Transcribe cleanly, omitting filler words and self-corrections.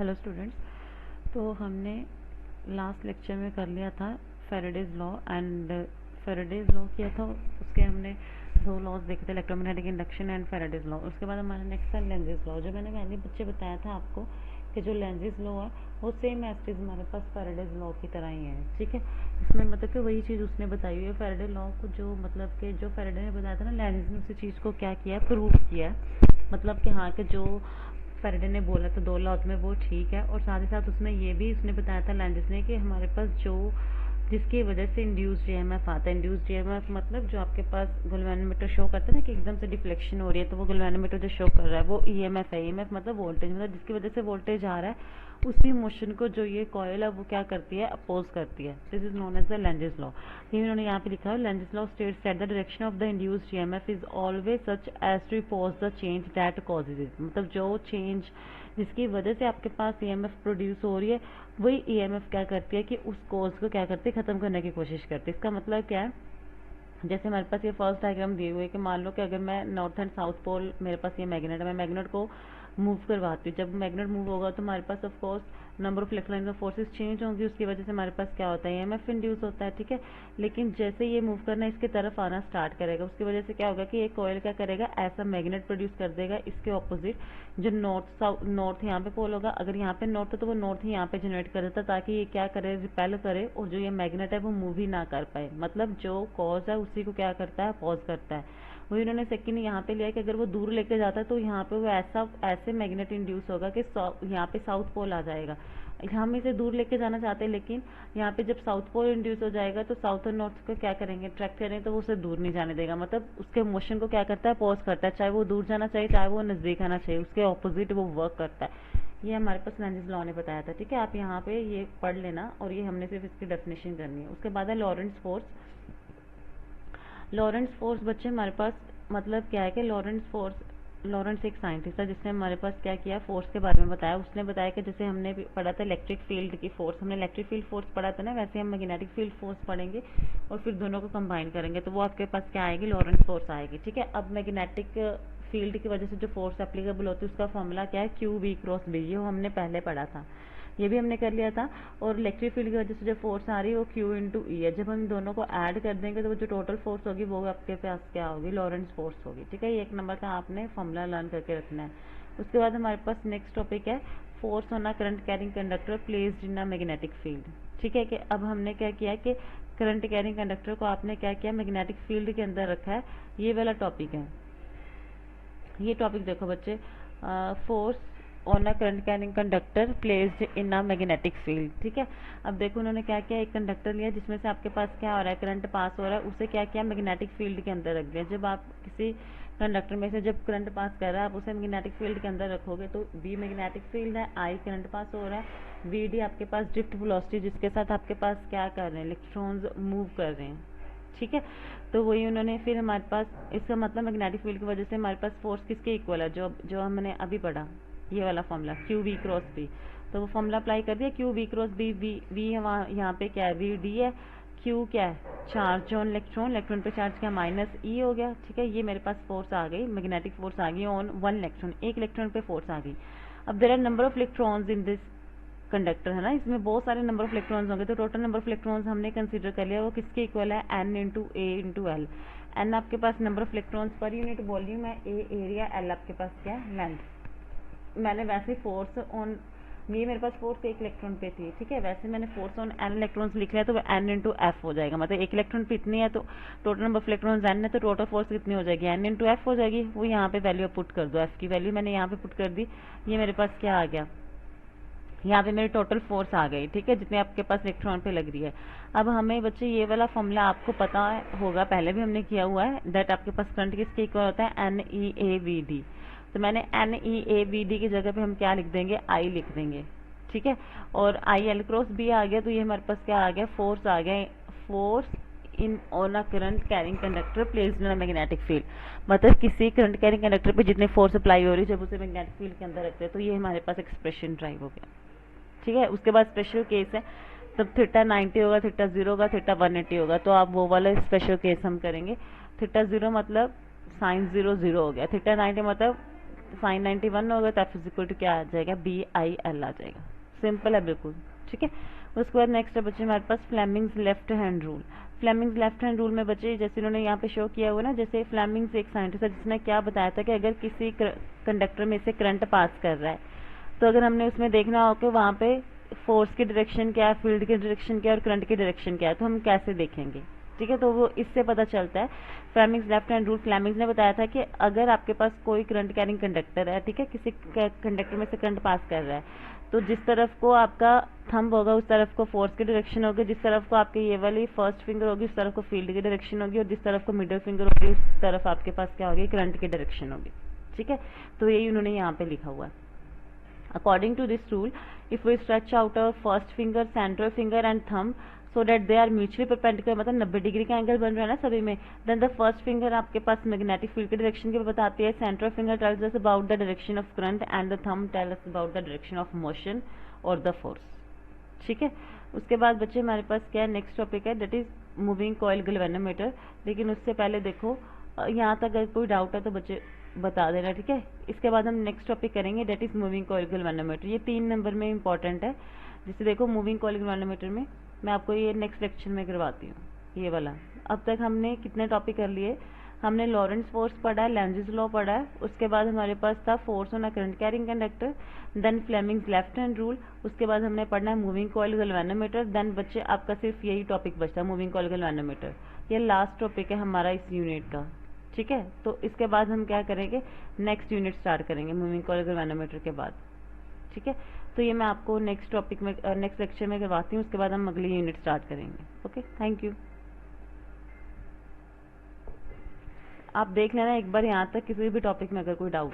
Hello students. तो हमने last lecture में कर लिया था Faraday's law and Faraday's law किया था। उसके हमने दो लॉज देखे थे, electromagnetic induction and Faraday's law. उसके बाद हमारा नेक्स्ट है लेंजेस लॉ। जो मैंने पहले बच्चे बताया था आपको कि जो लेंजेस लॉ है वो सेम एज इट इज हमारे पास फैराडेज लॉ की तरह ही है। ठीक है, इसमें मतलब कि वही चीज़ उसने बताई हुई है फैराडे लॉ को। जो मतलब कि जो फैराडे ने बताया था ना, लेंजेस ने उसी चीज़ को क्या किया, प्रूव किया है। मतलब कि हाँ कि जो फैराडे ने बोला तो दो लॉज में वो ठीक है। और साथ ही साथ उसमें ये भी उसने बताया था लेंजेस ने कि हमारे पास जो जिसकी वजह से इंड्यूस्ड ईएमएफ आता है। इंड्यूस्ड ईएमएफ मतलब जो आपके पास गैल्वेनोमीटर शो करता है ना कि एकदम से डिफ्लेक्शन हो रही है, तो वो गैल्वेनोमीटर जो शो कर रहा है वो ईएमएफ है। ईएमएफ मतलब वोल्टेज, मतलब जिसकी वजह से वोल्टेज आ रहा है उसी मोशन को जो ये कॉइल है वो क्या करती है, अपोज करती है। This is known as the Lenz's law. ये उन्होंने यहाँ पे लिखा है, Lenz's law states that the direction of the induced EMF is always such as to oppose the change that causes it. मतलब जो चेंज जिसकी वजह से आपके पास ईएमएफ प्रोड्यूस हो रही है, वही ईएमएफ क्या करती है कि उस कॉज को क्या करती है, खत्म करने की कोशिश करती है। इसका मतलब क्या है, जैसे हमारे पास ये फर्स्ट डायग्राम दिए हुए है कि मान लो कि अगर मैं नॉर्थ एंड साउथ पोल, मेरे पास ये मैग्नेट है, मैं मैग्नेट को मूव करवाती हूँ। जब मैग्नेट मूव होगा तो हमारे पास of course number of electrons of forces change होंगी, उसकी वजह से हमारे पास क्या होता है, ईएमएफ इंड्यूस होता है। ठीक है, लेकिन जैसे ये मूव करना इसकी तरफ आना स्टार्ट करेगा, उसकी वजह से क्या होगा कि ये कॉइल क्या करेगा, ऐसा मैग्नेट प्रोड्यूस कर देगा इसके ऑपोजिट। जो नॉर्थ यहाँ पे पोल होगा, अगर यहाँ पे नॉर्थ है तो वो नॉर्थ ही यहाँ पे जनरेट कर देता, ताकि ये क्या करे, रिपेल करे, और जो ये मैग्नेट है वो मूव ही ना कर पाए। मतलब जो कॉज है उसी को क्या करता है, पॉज करता है। वही उन्होंने सेकंड यहाँ पे लिया कि अगर वो दूर लेके जाता है तो यहाँ पे वो ऐसे मैग्नेट इंड्यूस होगा कि यहाँ पे साउथ पोल आ जाएगा। हम इसे दूर लेके जाना चाहते हैं, लेकिन यहाँ पे जब साउथ पोल इंड्यूस हो जाएगा तो साउथ और नॉर्थ को क्या करेंगे, ट्रैक करेंगे, तो वो उसे दूर नहीं जाने देगा। मतलब उसके मोशन को क्या करता है, पॉज करता है। चाहे वो दूर जाना चाहिए, चाहे वो नजदीक आना चाहिए, उसके ऑपोजिट वो वर्क करता है। ये हमारे पास लेंजेस लॉ ने बताया था। ठीक है, आप यहाँ पे ये पढ़ लेना, और ये हमने सिर्फ इसकी डेफिनेशन करनी है। उसके बाद है लॉरेंट्ज फोर्स। लॉरेंट्ज फोर्स बच्चे हमारे पास मतलब क्या है कि लॉरेंट्ज एक साइंटिस्ट था जिसने हमारे पास क्या किया, फोर्स के बारे में बताया। उसने बताया कि जैसे हमने पढ़ा था इलेक्ट्रिक फील्ड की फोर्स, हमने इलेक्ट्रिक फील्ड फोर्स पढ़ा था ना, वैसे हम मैग्नेटिक फील्ड फोर्स पढ़ेंगे और फिर दोनों को कंबाइन करेंगे तो वो आपके पास क्या आएगी, लॉरेंट्ज फोर्स आएगी। ठीक है, अब मैग्नेटिक फील्ड की वजह से जो फोर्स एप्लीकेबल होती है उसका फॉर्मूला क्या है, क्यू वी क्रॉस बी। ये हमने पहले पढ़ा था, ये भी हमने कर लिया था। और इलेक्ट्रिक फील्ड की वजह से जो फोर्स आ रही है वो क्यू इंटू ई है। जब हम दोनों को ऐड कर देंगे तो वो जो टोटल फोर्स होगी वो आपके पास क्या होगी, लॉरेंट्ज फोर्स होगी। ठीक है, ये एक नंबर का आपने फॉर्मूला लर्न करके रखना है। उसके बाद हमारे पास नेक्स्ट टॉपिक है force on a current carrying conductor placed in a magnetic field. ठीक है, कि अब हमने क्या किया कि करंट कैरिंग कंडक्टर को आपने क्या किया, मैग्नेटिक फील्ड के अंदर रखा है। ये वाला टॉपिक है, ये टॉपिक देखो बच्चे, force on a current carrying conductor placed in a magnetic field. ठीक है, अब देखो उन्होंने क्या किया, एक कंडक्टर लिया जिसमें से आपके पास क्या हो रहा है, करंट पास हो रहा है, उसे क्या किया, मैग्नेटिक फील्ड के अंदर रख दिया। जब आप किसी कंडक्टर में से जब करंट पास कर रहा है, आप उसे मैग्नेटिक फील्ड के अंदर रखोगे तो बी मैग्नेटिक फील्ड है, आई करंट पास हो रहा है, वी डी आपके पास ड्रिफ्ट वेलोसिटी जिसके साथ आपके पास क्या कर रहे हैं, इलेक्ट्रॉन्स मूव कर रहे हैं। ठीक है, तो वही उन्होंने फिर हमारे पास, इसका मतलब मैग्नेटिक फील्ड की वजह से हमारे पास फोर्स किसके इक्वल है, जो हमने अभी पढ़ा, ये वाला formula Q V cross B. तो वो फॉर्मूला अप्लाई कर दिया, Q V cross B. V यहाँ पे क्या है, वी डी है, क्यू क्या है, चार्ज ऑन इलेक्ट्रॉन, इलेक्ट्रॉन पे चार्ज क्या, माइनस ई हो गया। ठीक है, ये मेरे पास फोर्स आ गई, मैग्नेटिक फोर्स आ गई ऑन वन इलेक्ट्रॉन, एक इलेक्ट्रॉन पे फोर्स आ गई। अब there are number of electrons in this conductor है ना, इसमें बहुत सारे नंबर ऑफ इलेक्ट्रॉन्स होंगे, तो टोटल नंबर ऑफ इलेक्ट्रॉन्स हमने कंसीडर कर लिया वो किसके इक्वल है, N into A into L. N आपके पास number of electrons per unit volume है, ए एरिया, एल आपके पास क्या है, लेंथ। मैंने वैसे फोर्स ऑन, ये मेरे पास फोर्स एक इलेक्ट्रॉन पे थी। ठीक है, वैसे मैंने फोर्स ऑन एन इलेक्ट्रॉन्स लिख लिया तो वो एन इंटू एफ हो जाएगा। मतलब एक इलेक्ट्रॉन पे इतनी है तो total number of electrons N है, तो टोटल फोर्स कितनी हो जाएगी, एन इंटू एफ हो जाएगी। वो यहाँ पे वैल्यू पुट कर दो, एफ की वैल्यू मैंने यहाँ पे पुट कर दी, ये मेरे पास क्या आ गया, यहाँ पे मेरी टोटल फोर्स आ गई। ठीक है, जितने आपके पास इलेक्ट्रॉन पे लग रही है। अब हमें बच्चे ये वाला फॉर्मूला आपको पता होगा, पहले भी हमने किया हुआ है, दैट आपके पास करंट किसके इक्वल होता है, N E A V D. तो मैंने N E A V D की जगह पे हम क्या लिख देंगे, आई लिख देंगे। ठीक है, और आई एल क्रॉस बी आ गया, तो ये हमारे पास क्या आ गया, फोर्स आ गया, force in on a current carrying conductor placed in a magnetic field. मतलब किसी करंट कैरिंग कंडक्टर पे जितनी फोर्स अप्लाई हो रही है जब उसे मैग्नेटिक फील्ड के अंदर रखते हैं, तो ये हमारे पास एक्सप्रेशन ड्राइव हो गया। ठीक है, उसके बाद स्पेशल केस है, तब थीटा 90 होगा, थीटा 0 होगा, थीटा 180 होगा, तो आप वो वाला स्पेशल केस हम करेंगे। थीटा 0 मतलब साइन 0 0 हो गया, थीटा 90 मतलब साइन 91 होगा तो F इक्वल टू क्या आ जाएगा, BIL आ जाएगा। सिंपल है बिल्कुल, ठीक है। उसके बाद नेक्स्ट है बच्चे हमारे पास Fleming's left hand rule. Fleming's left hand rule में बच्चे जैसे इन्होंने यहाँ पे शो किया हुआ ना, जैसे फ्लेमिंग्स एक साइंटिस्ट है जिसने क्या बताया था कि अगर किसी कंडक्टर में से करंट पास कर रहा है तो अगर हमने उसमें देखना हो कि वहाँ पे फोर्स की डायरेक्शन क्या है, फील्ड की डायरेक्शन क्या है और करंट की डायरेक्शन क्या है, तो हम कैसे देखेंगे, ठीक है। तो वो इससे पता चलता है। Fleming's left hand rule, Fleming's ने बताया था कि अगर आपके पास कोई करंट कैरिंग कंडक्टर है, ठीक है, किसी कंडक्टर में से करंट पास कर रहा है, तो जिस तरफ को आपका थंब होगा उस तरफ को फोर्स की डायरेक्शन होगी, जिस तरफ को आपकी ये वाली फर्स्ट फिंगर होगी उस तरफ को फील्ड की डायरेक्शन होगी, और जिस तरफ को मिडिल फिंगर होगी उस तरफ आपके पास क्या होगी, करंट की डायरेक्शन होगी, ठीक है। तो यही उन्होंने यहाँ पे लिखा हुआ है। According to this rule, if we stretch out our first finger, central finger and thumb so that they are mutually perpendicular, मतलब 90 डिग्री का एंगल बन रहा है ना सभी में, then the first finger आपके पास मैग्नेटिक फील्ड की डायरेक्शन के बताती है, central finger tells us about the direction of current and the thumb tells us about the direction of motion or the force, ठीक है। उसके बाद बच्चे हमारे पास क्या है, नेक्स्ट टॉपिक है that is moving coil galvanometer. लेकिन उससे पहले देखो यहाँ तक अगर कोई डाउट है तो बच्चे बता देना, ठीक है। इसके बाद हम नेक्स्ट टॉपिक करेंगे that is moving coil galvanometer. ये 3 नंबर में इंपॉर्टेंट है। जिससे देखो मूविंग कॉइल गैल्वेनोमीटर में मैं आपको ये नेक्स्ट लेक्चर में करवाती हूँ ये वाला। अब तक हमने कितने टॉपिक कर लिए, हमने लॉरेंट्ज फोर्स पढ़ा है, लेंज़ेस लॉ पढ़ा है, उसके बाद हमारे पास था force on a current carrying conductor, then Fleming's left hand rule, उसके बाद हमने पढ़ना है मूविंग कॉइल गैल्वेनोमीटर। देन बच्चे आपका सिर्फ यही टॉपिक बचता है, मूविंग कॉइल गैल्वेनोमीटर। ये लास्ट टॉपिक है हमारा इस यूनिट का, ठीक है। तो इसके बाद हम क्या करेंगे, नेक्स्ट यूनिट स्टार्ट करेंगे मूविंग कॉइल गैल्वेनोमीटर के बाद, ठीक है। तो ये मैं आपको नेक्स्ट टॉपिक में नेक्स्ट लेक्चर में करवाती हूँ, उसके बाद हम अगली यूनिट स्टार्ट करेंगे। Okay, thank you. आप देख लेना एक बार यहाँ तक किसी भी टॉपिक में अगर कोई डाउट